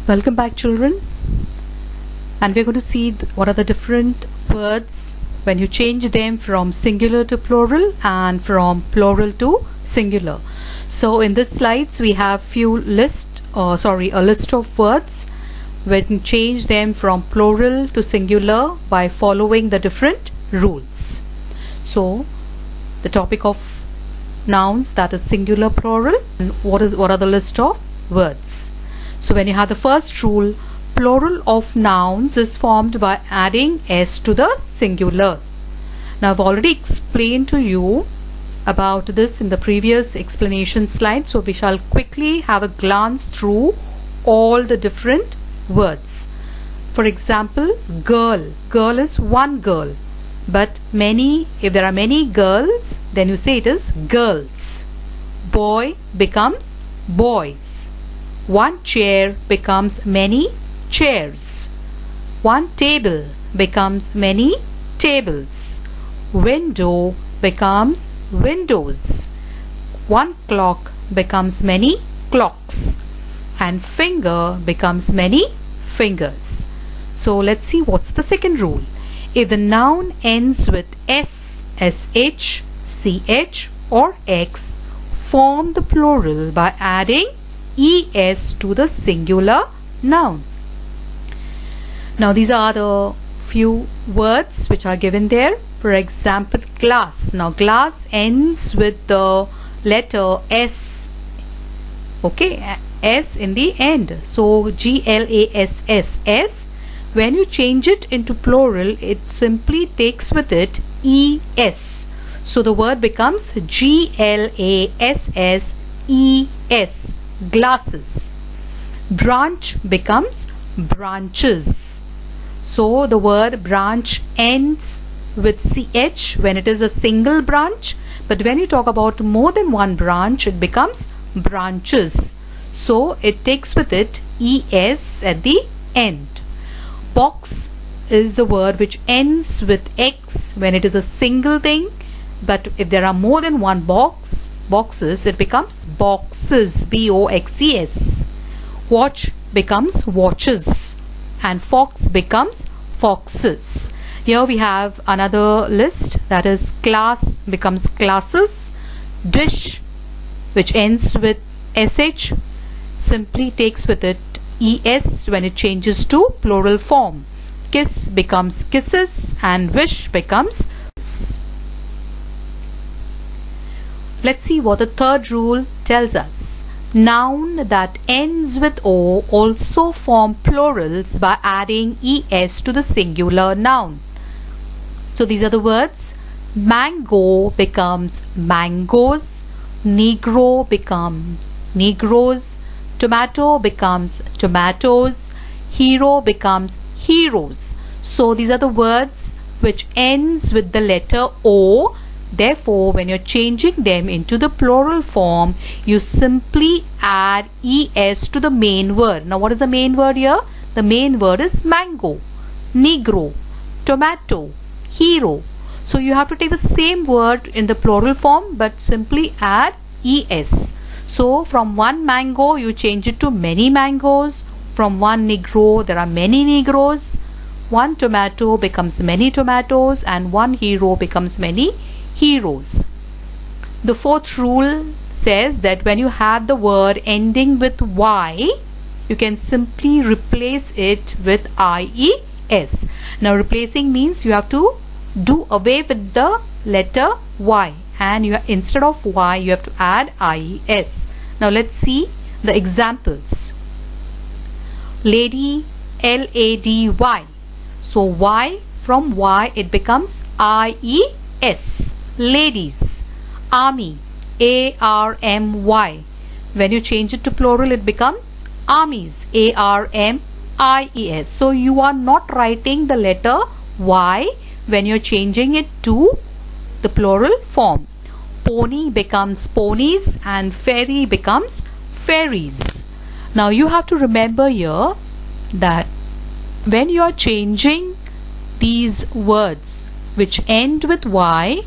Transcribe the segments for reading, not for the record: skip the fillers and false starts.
Welcome back, children, and we're going to see what are the different words when you change them from singular to plural and from plural to singular. So in this slides we have a list of words when you change them from plural to singular by following the different rules. So the topic of nouns, that is singular, plural, and what are the list of words. So when you have the first rule, plural of nouns is formed by adding s to the singulars. Now I've already explained to you about this in the previous explanation slide, so we shall quickly have a glance through all the different words. For example, girl. Girl is one girl, but if there are many girls, then you say it is girls. Boy becomes boys. One chair becomes many chairs. One table becomes many tables. Window becomes windows. One clock becomes many clocks. And finger becomes many fingers. So let's see what's the second rule. If the noun ends with s, sh, ch or x, form the plural by adding es to the singular noun. Now these are the few words which are given there. For example, glass. Now glass ends with the letter s. Okay, s in the end. So glass. When you change it into plural, it simply takes with it es. So the word becomes glasses, glasses. Branch becomes branches. So the word branch ends with ch when it is a single branch, but when you talk about more than one branch, it becomes branches. So it takes with it es at the end. Box is the word which ends with x when it is a single thing, but if there are more than one boxes, it becomes boxes, boxes. Watch becomes watches, and fox becomes foxes. Here we have another list, that is class becomes classes. Dish, which ends with sh, simply takes with it es when it changes to plural form. Kiss becomes kisses, and wish becomes. Let's see what the third rule tells us. Noun that ends with o also form plurals by adding es to the singular noun. So these are the words. Mango becomes mangoes. Negro becomes negroes. Tomato becomes tomatoes. Hero becomes heroes. So these are the words which ends with the letter o. Therefore, when you're changing them into the plural form, you simply add es to the main word. Now what is the main word here? The main word is mango, negro, tomato, hero. So you have to take the same word in the plural form, but simply add es. So from one mango you change it to many mangoes. From one negro there are many negros. One tomato becomes many tomatoes, and one hero becomes many heroes. The fourth rule says that when you have the word ending with y, you can simply replace it with ies. Now replacing means you have to do away with the letter y, and instead of y you have to add ies. Now let's see the examples. Lady, lady. So y, from y it becomes ies. Ladies. Army, army. When you change it to plural, it becomes armies, armies. So you are not writing the letter y when you're changing it to the plural form. Pony becomes ponies, and ferry becomes ferries. Now you have to remember here that when you are changing these words which end with y,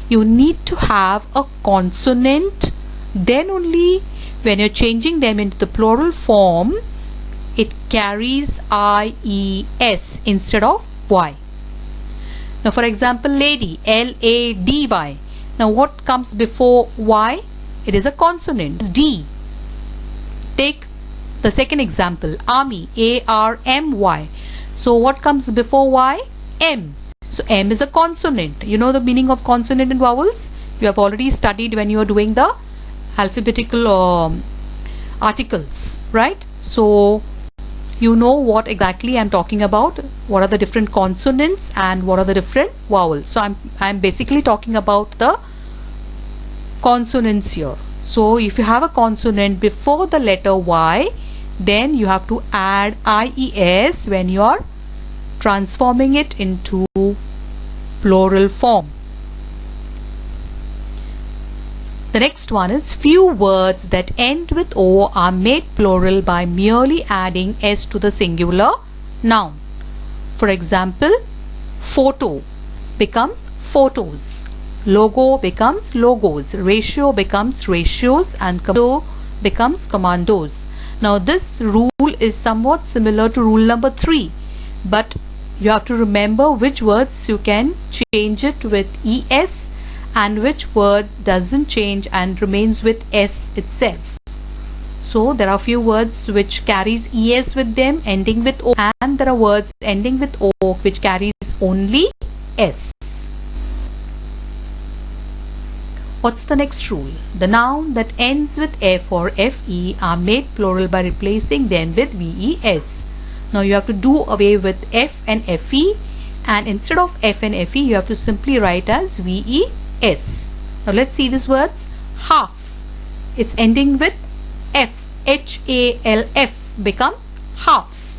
you need to have a consonant. Then only when you're changing them into the plural form, it carries IES instead of Y. Now for example, lady, LADY. Now what comes before Y? It is a consonant, D. Take the second example, army, ARMY. So what comes before Y? M. So M is a consonant. You know the meaning of consonant and vowels? You have already studied when you are doing the alphabetical articles, right? So you know what exactly I'm talking about, what are the different consonants and what are the different vowels. So I'm basically talking about the consonants here. So if you have a consonant before the letter Y, then you have to add IES when you are transforming it into plural form. The next one is few words that end with O are made plural by merely adding S to the singular noun. For example, photo becomes photos, logo becomes logos, ratio becomes ratios, and commando becomes commandos. Now this rule is somewhat similar to rule number 3, but you have to remember which words you can change it with ES and which word doesn't change and remains with S itself. So there are few words which carries ES with them ending with O, and there are words ending with O which carries only S. What's the next rule? The noun that ends with F or FE are made plural by replacing them with VES. Now you have to do away with F and FE, and instead of F and FE you have to simply write as VES. Now let's see these words. Half, it's ending with F, HALF becomes halves.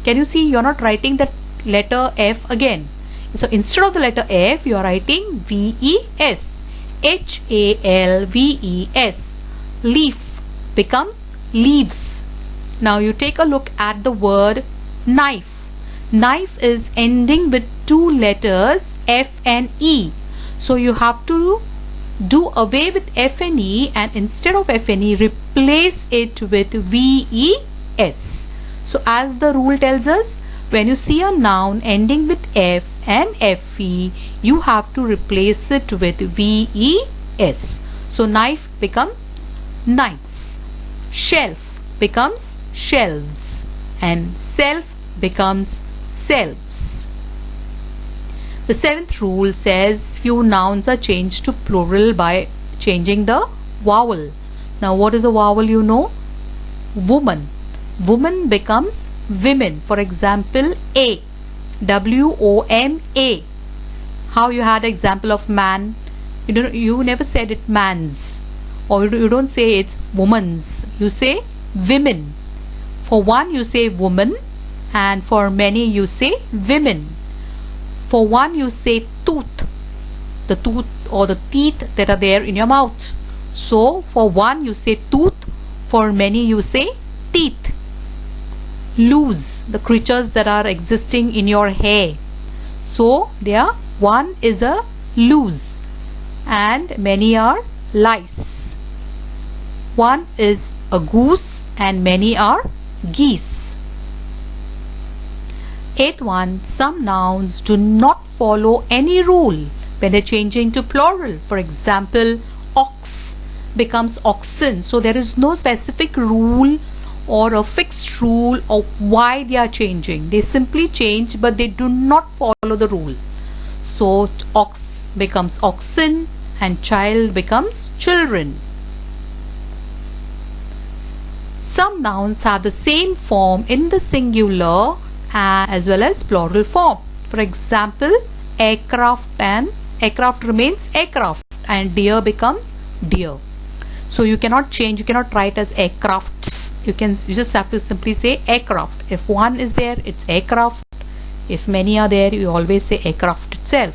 Can you see you're not writing the letter F again? So instead of the letter F you are writing VES, HALVES. Leaf becomes leaves. Now you take a look at the word knife. Knife is ending with two letters F and E. So you have to do away with F and E, and instead of F and E replace it with VES. So as the rule tells us, when you see a noun ending with F and FE, you have to replace it with VES. So knife becomes knives, shelf becomes shelves, and self becomes selves. The seventh rule says few nouns are changed to plural by changing the vowel. Now what is a vowel, you know? Woman. Woman becomes women. For example, A, WOMA. How you had example of man? You never said it man's, or you don't say it's woman's. You say women. For one you say woman, and for many you say women. For one you say tooth, the tooth or the teeth that are there in your mouth. So for one you say tooth, for many you say teeth. Loose, the creatures that are existing in your hair. So there one is a loose and many are lice. One is a goose and many are geese. Eighth one, some nouns do not follow any rule when they're changing to plural. For example, ox becomes oxen. So there is no specific rule or a fixed rule of why they are changing. They simply change, but they do not follow the rule. So ox becomes oxen and child becomes children. Some nouns have the same form in the singular as well as plural form. For example, aircraft, and aircraft remains aircraft, and deer becomes deer. So you cannot change, you cannot write as aircrafts. You just have to simply say aircraft. If one is there, it's aircraft. If many are there, you always say aircraft itself.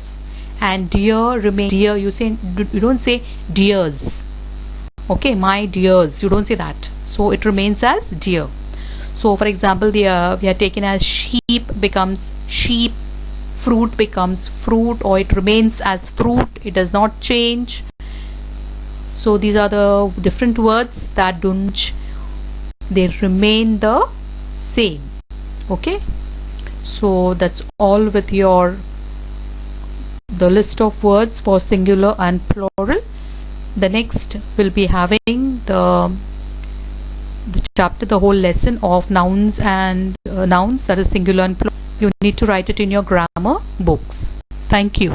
And deer remains deer. You don't say deers. Okay, my dears. You don't say that. So it remains as deer. So for example, we are taken as sheep becomes sheep, fruit becomes fruit, or it remains as fruit. It does not change. So these are the different words that don't, they remain the same. Okay, so that's all with your the list of words for singular and plural. The next will be having the chapter, the whole lesson of nouns and nouns, that is singular and plural. You need to write it in your grammar books. Thank you.